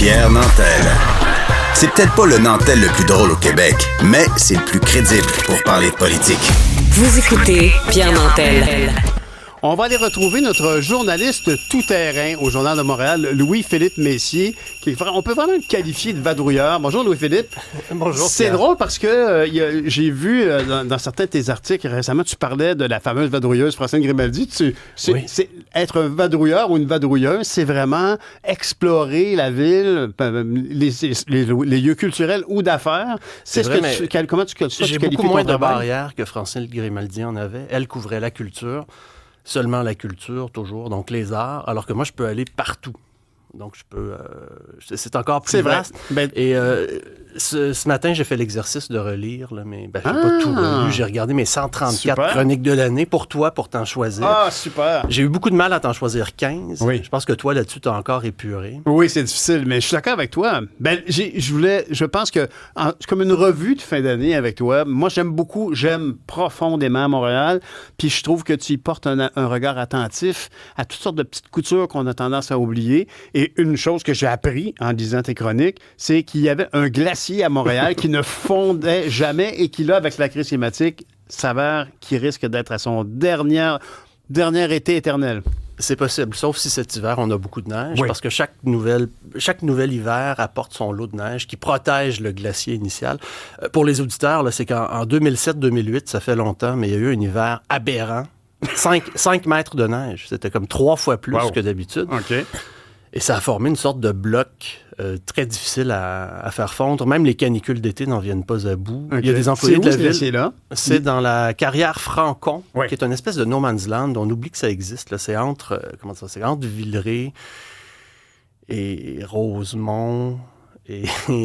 Pierre Nantel. C'est peut-être pas le Nantel le plus drôle au Québec, mais c'est le plus crédible pour parler de politique. Vous écoutez Pierre Nantel. On va aller retrouver notre journaliste tout-terrain au Journal de Montréal, Louis-Philippe Messier, on peut vraiment le qualifier de vadrouilleur. Bonjour Louis-Philippe. Bonjour. C'est Pierre. drôle parce que j'ai vu dans certains de tes articles récemment, tu parlais de la fameuse vadrouilleuse Francine Grimaldi. Oui. C'est être un vadrouilleur ou une vadrouilleuse, c'est vraiment explorer la ville, les lieux culturels ou d'affaires. C'est vrai, mais comment tu qualifies j'ai beaucoup moins de barrières que Francine Grimaldi en avait. Elle couvrait la culture. Seulement la culture, toujours, donc les arts, alors que moi, je peux aller partout. Donc, je peux... c'est encore plus vaste. Et ce matin, j'ai fait l'exercice de relire, là, mais j'ai pas tout relu. J'ai regardé mes 134 chroniques de l'année pour toi, pour t'en choisir. Ah, super! J'ai eu beaucoup de mal à t'en choisir 15. Oui. Je pense que toi, là-dessus, t'as encore épuré. Oui, c'est difficile, mais je suis d'accord avec toi. Je pense que c'est comme une revue de fin d'année avec toi. Moi, j'aime profondément Montréal, puis je trouve que tu y portes un regard attentif à toutes sortes de petites coutures qu'on a tendance à oublier. Et une chose que j'ai appris en lisant tes chroniques, c'est qu'il y avait un glacier à Montréal qui ne fondait jamais et qui, là, avec la crise climatique, s'avère qu'il risque d'être à son dernier été éternel. C'est possible, sauf si cet hiver, on a beaucoup de neige, Oui. parce que chaque nouvel hiver apporte son lot de neige qui protège le glacier initial. Pour les auditeurs, là, c'est qu'en 2007-2008, ça fait longtemps, mais il y a eu un hiver aberrant. 5 mètres de neige. C'était comme 3 fois plus que d'habitude. OK. Et ça a formé une sorte de bloc très difficile à faire fondre. Même les canicules d'été n'en viennent pas à bout. Okay. Il y a des employés de la ville. C'est dans la carrière Francon, oui. qui est une espèce de no man's land. On oublie que ça existe. Là. C'est entre Villeray et Rosemont.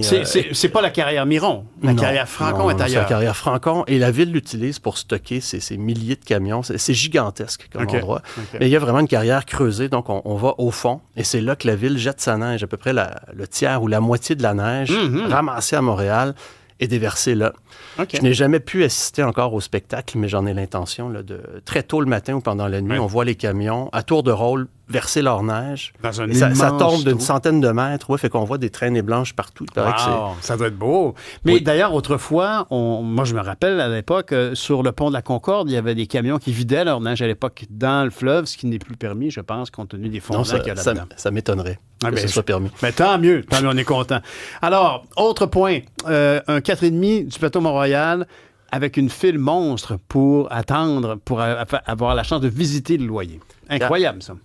C'est pas la carrière Miron. La carrière Francon est ailleurs. C'est la carrière Francon. Et la ville l'utilise pour stocker ces milliers de camions. C'est gigantesque comme endroit. Okay. Mais il y a vraiment une carrière creusée. Donc, on va au fond. Et c'est là que la ville jette sa neige. À peu près le tiers ou la moitié de la neige ramassée à Montréal est déversée là. Okay. Je n'ai jamais pu assister encore au spectacle, mais j'en ai l'intention. Là, de très tôt le matin ou pendant la nuit, on voit les camions à tour de rôle verser leur neige. Dans un ça tombe d'une centaine de mètres. Ouais, fait qu'on voit des traînées blanches partout. Il paraît que ça doit être beau. Mais d'ailleurs, autrefois, moi je me rappelle à l'époque, sur le pont de la Concorde, il y avait des camions qui vidaient leur neige à l'époque dans le fleuve, ce qui n'est plus permis, je pense, compte tenu des fondements qu'il y a là-dedans. Ça m'étonnerait que ce soit permis. Mais tant mieux, on est content. Alors, autre point, un 4,5 du plateau Mont-Royal avec une file monstre pour attendre, pour avoir la chance de visiter le loyer. Incroyable, ça.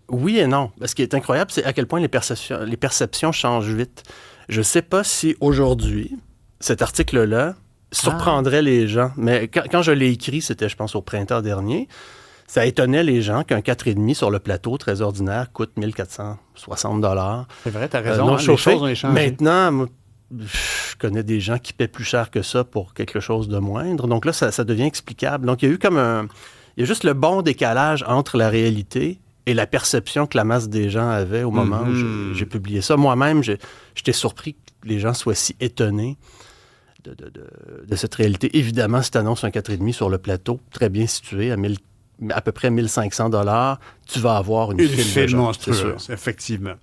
Oui et non. Ce qui est incroyable, c'est à quel point les perceptions changent vite. Je ne sais pas si aujourd'hui, cet article-là surprendrait les gens, mais quand je l'ai écrit, c'était, je pense, au printemps dernier, ça étonnait les gens qu'un 4,5 sur le plateau, très ordinaire, coûte 1 460 $. C'est vrai, tu as raison. Les choses ont changé. Maintenant, moi, je connais des gens qui paient plus cher que ça pour quelque chose de moindre. Donc là, ça devient explicable. Donc, il y a eu il y a juste le bon décalage entre la réalité et la perception que la masse des gens avait au moment où j'ai publié ça. Moi-même, j'étais surpris que les gens soient si étonnés de cette réalité. Évidemment, si tu annonces un 4,5 sur le plateau, très bien situé, à peu près 1 500 $, tu vas avoir une file monstrueuse, effectivement.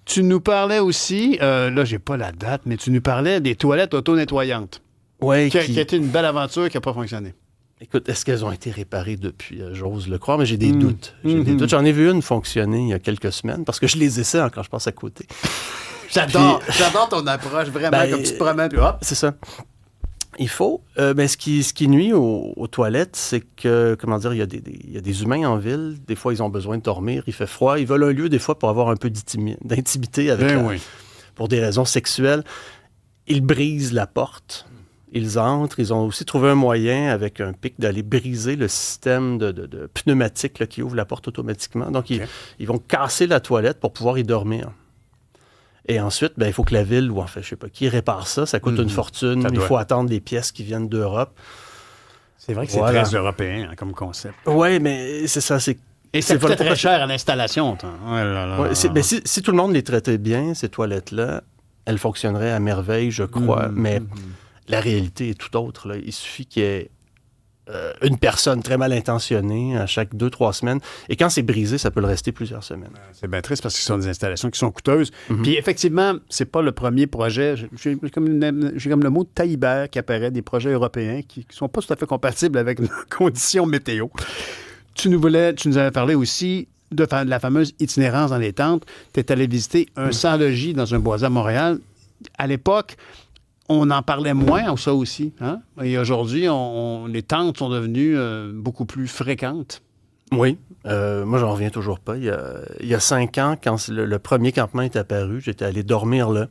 Tu nous parlais aussi, là, j'ai pas la date, mais tu nous parlais des toilettes auto-nettoyantes. Oui. Qui a été une belle aventure qui n'a pas fonctionné. Écoute, est-ce qu'elles ont été réparées depuis? J'ose le croire, mais j'ai des doutes. J'en ai vu une fonctionner il y a quelques semaines, parce que je les essaie quand je passe à côté. J'adore ton approche, vraiment, comme tu te promènes, puis hop. C'est ça. Il faut... ce qui nuit aux toilettes, c'est que, il y a des humains en ville. Des fois, ils ont besoin de dormir. Il fait froid. Ils veulent un lieu, des fois, pour avoir un peu d'intimité avec pour des raisons sexuelles. Ils brisent la porte. Ils entrent. Ils ont aussi trouvé un moyen, avec un pic, d'aller briser le système de pneumatique là, qui ouvre la porte automatiquement. Donc, ils vont casser la toilette pour pouvoir y dormir. Et ensuite, il faut que la ville, ou je sais pas qui, répare ça. Ça coûte une fortune. Il faut attendre des pièces qui viennent d'Europe. C'est vrai que c'est très européen comme concept. Oui, mais c'est ça. Et ça coûte très cher à l'installation. Si tout le monde les traitait bien, ces toilettes-là, elles fonctionneraient à merveille, je crois. Mais la réalité est tout autre. Là. Il suffit qu'il y ait une personne très mal intentionnée à chaque 2-3 semaines. Et quand c'est brisé, ça peut le rester plusieurs semaines. C'est bien triste parce que ce sont des installations qui sont coûteuses. Puis effectivement, c'est pas le premier projet. J'ai comme le mot taillibert qui apparaît, des projets européens qui sont pas tout à fait compatibles avec nos conditions météo. Tu nous avais parlé aussi de la fameuse itinérance dans les tentes. Tu es allé visiter un sans-logis dans un bois à Montréal. À l'époque, on en parlait moins, ça aussi. Hein? Et aujourd'hui, les tentes sont devenues beaucoup plus fréquentes. Oui. Moi, j'en reviens toujours pas. Il y a 5 ans, quand le premier campement est apparu, j'étais allé dormir là.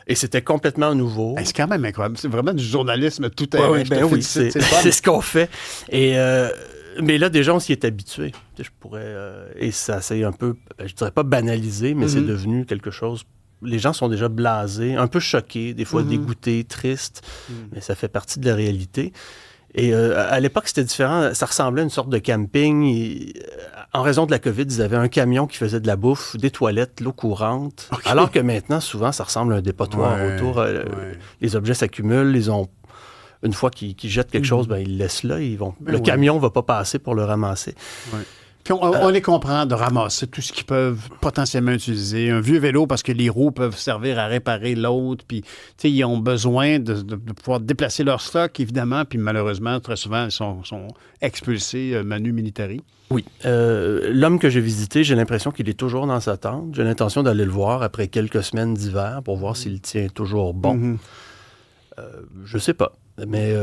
Et c'était complètement nouveau. C'est quand même incroyable. C'est vraiment du journalisme tout à l'heure. Oui, c'est ce qu'on fait. Mais là, déjà, on s'y est habitué. Je pourrais... et ça s'est un peu, je dirais pas banalisé, mais c'est devenu quelque chose... Les gens sont déjà blasés, un peu choqués, des fois dégoûtés, tristes, mais ça fait partie de la réalité. Et à l'époque, c'était différent. Ça ressemblait à une sorte de camping. En raison de la COVID, ils avaient un camion qui faisait de la bouffe, des toilettes, l'eau courante. Okay. Alors que maintenant, souvent, ça ressemble à un dépotoir autour. Les objets s'accumulent, une fois qu'ils jettent quelque chose, ils le laissent là. Le camion ne va pas passer pour le ramasser. Ouais. Puis on les comprend de ramasser tout ce qu'ils peuvent potentiellement utiliser. Un vieux vélo parce que les roues peuvent servir à réparer l'autre. Puis, ils ont besoin de pouvoir déplacer leur stock, évidemment. Puis, malheureusement, très souvent, ils sont expulsés manu militari. Oui. L'homme que j'ai visité, j'ai l'impression qu'il est toujours dans sa tente. J'ai l'intention d'aller le voir après quelques semaines d'hiver pour voir s'il tient toujours bon. Je sais pas. Mais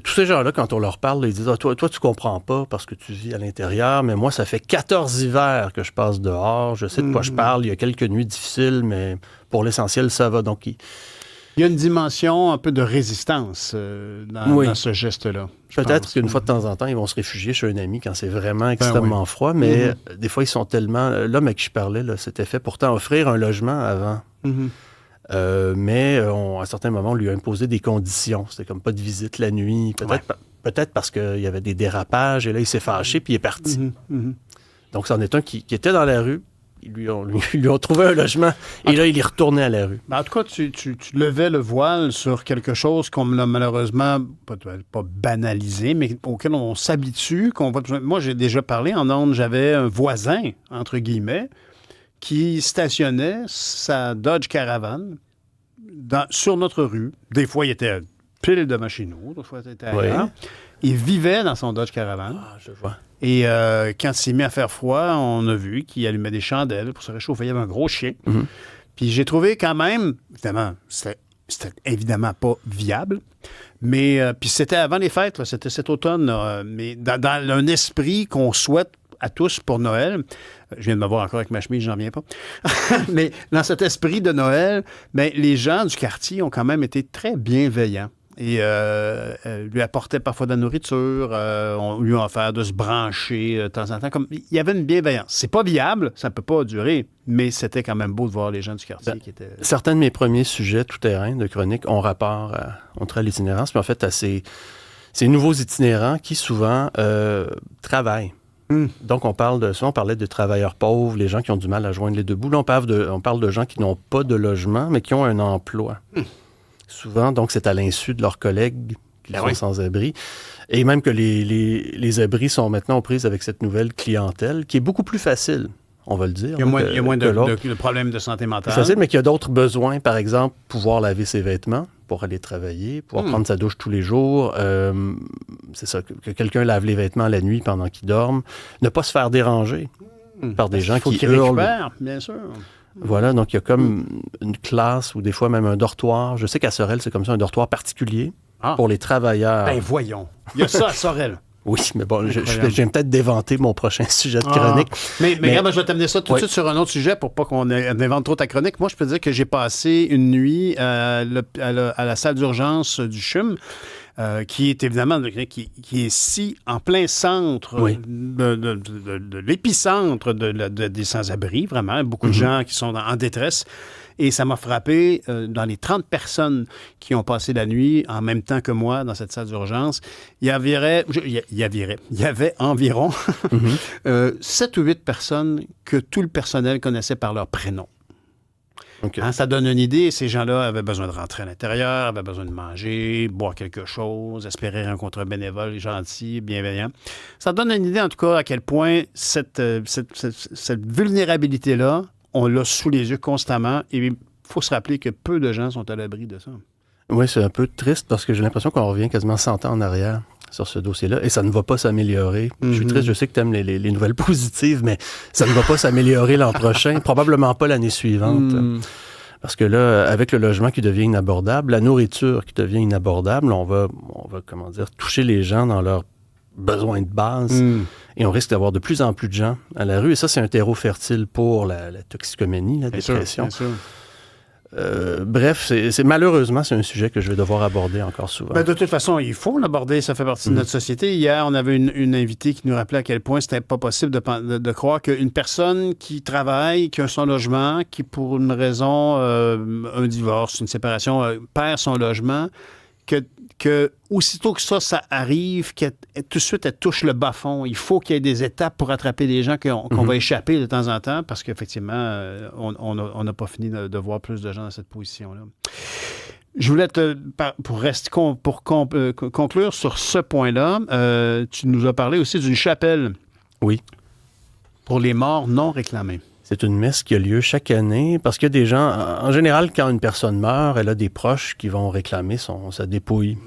tous ces gens-là, quand on leur parle, ils disent « Toi, tu comprends pas parce que tu vis à l'intérieur, mais moi, ça fait 14 hivers que je passe dehors. Je sais de quoi je parle. Il y a quelques nuits difficiles, mais pour l'essentiel, ça va. » Donc, il y a une dimension un peu de résistance dans ce geste-là. Peut-être qu'une fois de temps en temps, ils vont se réfugier chez un ami quand c'est vraiment extrêmement froid, mais des fois, ils sont tellement... L'homme à qui je parlais, c'était fait pourtant offrir un logement avant. Mais à certains moments, on lui a imposé des conditions. C'était comme pas de visite la nuit. Peut-être parce qu'il y avait des dérapages et là, il s'est fâché puis il est parti. Donc, c'en est un qui était dans la rue. Ils lui ont trouvé un logement et là, il est retourné à la rue. En tout cas, tu levais le voile sur quelque chose qu'on l'a malheureusement pas banalisé, mais auquel on s'habitue. Moi, j'ai déjà parlé en ondes. J'avais un voisin, entre guillemets, qui stationnait sa Dodge Caravan sur notre rue. Des fois, il était pile devant chez nous, des fois, il était ailleurs. Il vivait dans son Dodge Caravan. Ah, je vois. Et quand il s'est mis à faire froid, on a vu qu'il allumait des chandelles pour se réchauffer. Il y avait un gros chien. Puis j'ai trouvé quand même, évidemment, c'était évidemment pas viable, mais puis c'était avant les fêtes, là, c'était cet automne, mais dans un esprit qu'on souhaite à tous pour Noël. Je viens de me voir encore avec ma chemise, j'en viens pas. Mais dans cet esprit de Noël, les gens du quartier ont quand même été très bienveillants. Et lui apportaient parfois de la nourriture, on lui a offert de se brancher de temps en temps. Comme, il y avait une bienveillance. C'est pas viable, ça ne peut pas durer, mais c'était quand même beau de voir les gens du quartier qui étaient... Certains de mes premiers sujets tout-terrain de chronique ont rapport à l'itinérance, mais en fait à ces nouveaux itinérants qui souvent travaillent. Donc, on parlait de travailleurs pauvres, les gens qui ont du mal à joindre les deux bouts. Là, on parle de gens qui n'ont pas de logement, mais qui ont un emploi. Souvent, donc, c'est à l'insu de leurs collègues qui sont sans-abri. Et même que les abris sont maintenant aux prises avec cette nouvelle clientèle, qui est beaucoup plus facile, on va le dire. Il y a moins de problèmes de santé mentale. C'est facile, mais qu'il y a d'autres besoins. Par exemple, pouvoir laver ses vêtements pour aller travailler, pouvoir prendre sa douche tous les jours. C'est ça, que quelqu'un lave les vêtements la nuit pendant qu'il dorme. Ne pas se faire déranger par des gens qui hurlent. Récupèrent, bien sûr. Voilà, donc il y a comme une classe ou des fois même un dortoir. Je sais qu'à Sorel, c'est comme ça, un dortoir particulier pour les travailleurs. Ben voyons, il y a ça à Sorel. Oui, mais bon, je viens peut-être d'éventer mon prochain sujet de chronique. Mais regarde, je vais t'amener ça tout de suite sur un autre sujet pour pas qu'on invente trop ta chronique. Moi, je peux dire que j'ai passé une nuit à la salle d'urgence du CHUM, qui est évidemment qui est ici en plein centre de l'épicentre des sans-abri, vraiment. Beaucoup de gens qui sont en détresse. Et ça m'a frappé, dans les 30 personnes qui ont passé la nuit en même temps que moi dans cette salle d'urgence, il y avait environ 7 ou 8 personnes que tout le personnel connaissait par leur prénom. OK. Hein, ça donne une idée. Ces gens-là avaient besoin de rentrer à l'intérieur, avaient besoin de manger, boire quelque chose, espérer rencontrer un bénévole gentil, bienveillant. Ça donne une idée, en tout cas, à quel point cette vulnérabilité-là, on l'a sous les yeux constamment. Et il faut se rappeler que peu de gens sont à l'abri de ça. Oui, c'est un peu triste parce que j'ai l'impression qu'on revient quasiment 100 ans en arrière sur ce dossier-là et ça ne va pas s'améliorer. Je suis triste, je sais que tu aimes les nouvelles positives, mais ça ne va pas s'améliorer l'an prochain, probablement pas l'année suivante. Parce que là, avec le logement qui devient inabordable, la nourriture qui devient inabordable, on va comment dire, toucher les gens dans leurs besoins de base et on risque d'avoir de plus en plus de gens à la rue. Et ça, c'est un terreau fertile pour la toxicomanie, la dépression. Bien sûr. Bref, malheureusement, c'est un sujet que je vais devoir aborder encore souvent. Ben, de toute façon, il faut l'aborder, ça fait partie de notre société. Hier, on avait une invitée qui nous rappelait à quel point c'était pas possible de croire qu'une personne qui travaille, qui a son logement, qui pour une raison, un divorce, une séparation, perd son logement, que aussitôt que ça arrive, tout de suite, elle touche le bas-fond. Il faut qu'il y ait des étapes pour attraper des gens qu'on va échapper de temps en temps, parce qu'effectivement, on n'a pas fini de voir plus de gens dans cette position-là. Je voulais pour conclure sur ce point-là, tu nous as parlé aussi d'une chapelle. Oui. Pour les morts non réclamés. C'est une messe qui a lieu chaque année parce qu'il y a des gens, en général, quand une personne meurt, elle a des proches qui vont réclamer sa dépouille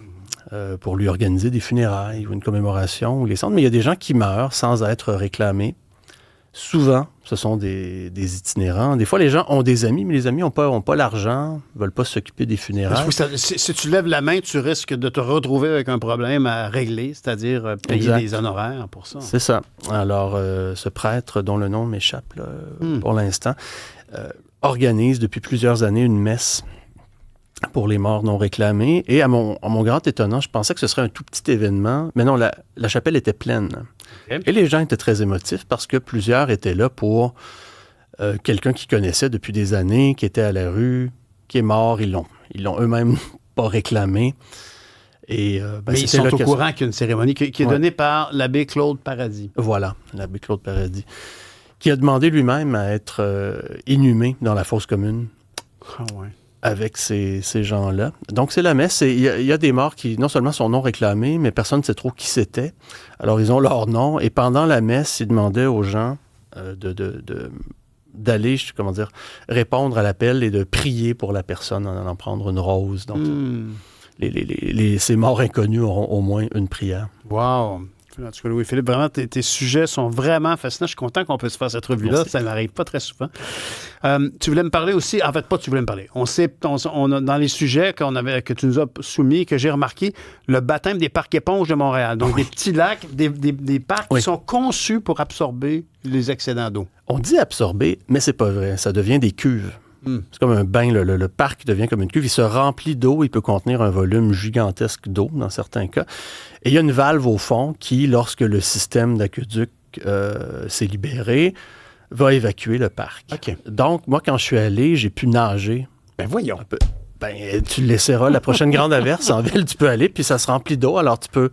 pour lui organiser des funérailles ou une commémoration ou les cendres. Mais il y a des gens qui meurent sans être réclamés. Souvent, ce sont des itinérants. Des fois, les gens ont des amis, mais les amis n'ont pas l'argent, ne veulent pas s'occuper des funérailles. Si tu lèves la main, tu risques de te retrouver avec un problème à régler, c'est-à-dire payer des honoraires pour ça. C'est ça. Alors, ce prêtre, dont le nom m'échappe là, pour l'instant, organise depuis plusieurs années une messe pour les morts non réclamés. Et à mon grand étonnant, je pensais que ce serait un tout petit événement, mais non, la chapelle était pleine. Okay. Et les gens étaient très émotifs parce que plusieurs étaient là pour quelqu'un qu'ils connaissaient depuis des années, qui était à la rue, qui est mort. Ils l'ont eux-mêmes pas réclamé. Et, mais ils sont au courant qu'il y a une cérémonie qui est donnée par l'abbé Claude Paradis. Voilà, l'abbé Claude Paradis, qui a demandé lui-même à être inhumé dans la fosse commune. Ah ouais. Avec ces gens-là. Donc, c'est la messe. Il y a des morts qui, non seulement sont non réclamés, mais personne ne sait trop qui c'était. Alors, ils ont leur nom. Et pendant la messe, ils demandaient aux gens d'aller, répondre à l'appel et de prier pour la personne en allant prendre une rose. Donc, ces morts inconnus auront au moins une prière. Wow! En tout cas, Louis-Philippe, vraiment, tes sujets sont vraiment fascinants. Je suis content qu'on puisse faire cette revue-là. Merci. Ça n'arrive pas très souvent. Tu voulais me parler aussi... En fait, pas tu voulais me parler. On a, dans les sujets que tu nous as soumis, que j'ai remarqué, le baptême des parcs éponges de Montréal. Donc, des petits lacs, des parcs qui sont conçus pour absorber les excédents d'eau. On dit absorber, mais c'est pas vrai. Ça devient des cuves. C'est comme un bain. Le parc devient comme une cuve. Il se remplit d'eau. Il peut contenir un volume gigantesque d'eau, dans certains cas. Et il y a une valve au fond qui, lorsque le système d'aqueduc s'est libéré, va évacuer le parc. Okay. Donc, moi, quand je suis allé, j'ai pu nager. Ben voyons. Tu le laisseras. La prochaine grande averse en ville, tu peux aller, puis ça se remplit d'eau. Alors, tu peux...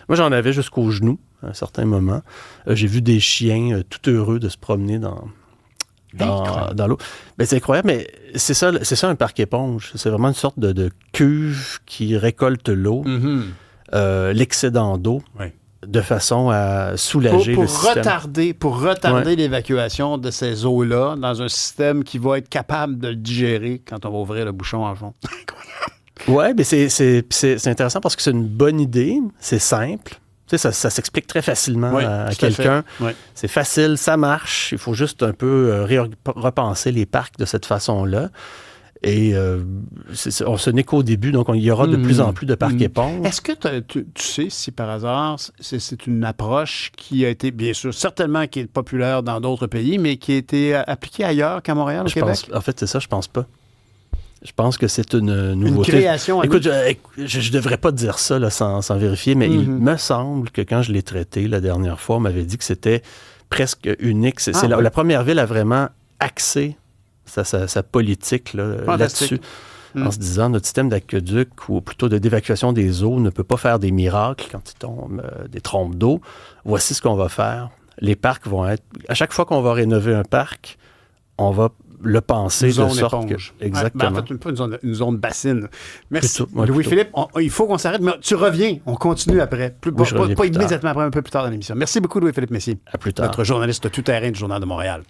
Moi, j'en avais jusqu'aux genoux à un certain moment. J'ai vu des chiens tout heureux de se promener dans l'eau. Ben, c'est incroyable, mais c'est ça un parc éponge. C'est vraiment une sorte de cuve qui récolte l'eau, l'excédent d'eau, de façon à soulager le système. Pour retarder l'évacuation de ces eaux-là dans un système qui va être capable de le digérer quand on va ouvrir le bouchon en fond. Oui, mais c'est intéressant parce que c'est une bonne idée, c'est simple. Tu sais, ça s'explique très facilement à quelqu'un. C'est facile, ça marche. Il faut juste un peu repenser les parcs de cette façon-là. Et ce n'est qu'au début, donc il y aura de plus en plus de parcs éponges. Est-ce que tu sais si par hasard, c'est une approche qui a été, bien sûr, certainement qui est populaire dans d'autres pays, mais qui a été appliquée ailleurs qu'à Montréal, au Québec? En fait, c'est ça, je pense pas. Je pense que c'est une nouveauté. Une création. Écoute, je devrais pas dire ça là, sans vérifier, mais il me semble que quand je l'ai traité la dernière fois, on m'avait dit que c'était presque unique. La première ville a vraiment axé sa politique là-dessus, en se disant notre système d'aqueduc, ou plutôt d'évacuation des eaux, ne peut pas faire des miracles quand il tombe des trompes d'eau. Voici ce qu'on va faire. Les parcs vont être... À chaque fois qu'on va rénover un parc, on va le penser Une zone de sorte éponge. que... Exactement. En fait, pas une zone bassine. Merci. Plutôt, ouais, Louis-Philippe, il faut qu'on s'arrête, mais tu reviens. On continue après. Oui, je reviens Pas plus tard. immédiatement après, un peu plus tard dans l'émission. Merci beaucoup, Louis-Philippe Messier. À plus tard. Notre journaliste tout-terrain du Journal de Montréal.